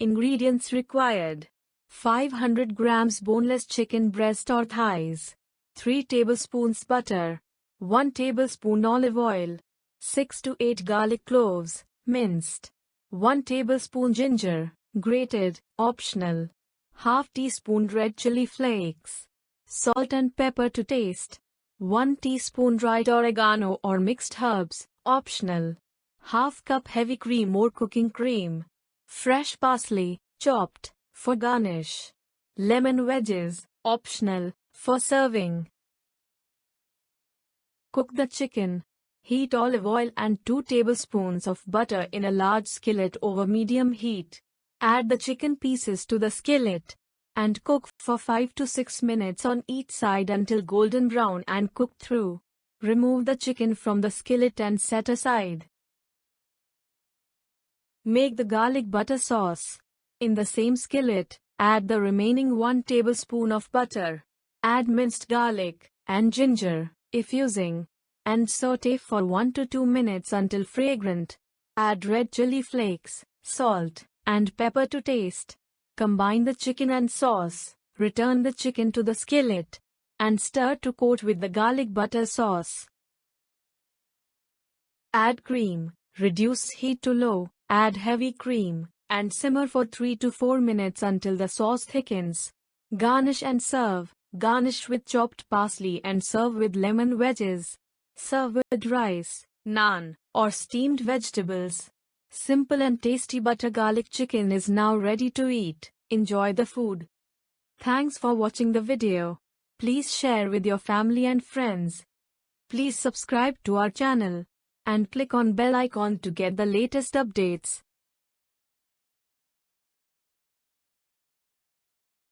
Ingredients required: 500 grams boneless chicken breast or thighs, 3 tablespoons butter, 1 tablespoon olive oil, 6 to 8 garlic cloves, minced, 1 tablespoon ginger, grated, optional, half teaspoon red chili flakes, salt and pepper to taste, 1 teaspoon dried oregano or mixed herbs, optional, half cup heavy cream or cooking cream, fresh parsley, chopped, for garnish, lemon wedges, optional, for serving. Cook the chicken. Heat olive oil and 2 tablespoons of butter in a large skillet over medium heat. Add the chicken pieces to the skillet and cook for 5 to 6 minutes on each side until golden brown and cooked through. Remove the chicken from the skillet and set aside. Make the garlic butter sauce. In the same skillet, add the remaining 1 tablespoon of butter. Add minced garlic and ginger, if using, and sauté for 1 to 2 minutes until fragrant. Add red chili flakes, salt, and pepper to taste. Combine the chicken and sauce. Return the chicken to the skillet and stir to coat with the garlic butter sauce. Add cream. Reduce heat to low. Add heavy cream and simmer for 3 to 4 minutes until the sauce thickens. Garnish and serve. Garnish with chopped parsley and serve with lemon wedges. Serve with rice, naan, or steamed vegetables. Simple and tasty butter garlic chicken is now ready to eat. Enjoy the food. Thanks for watching the video. Please share with your family and friends. Please subscribe to our channel and click on bell icon to get the latest updates.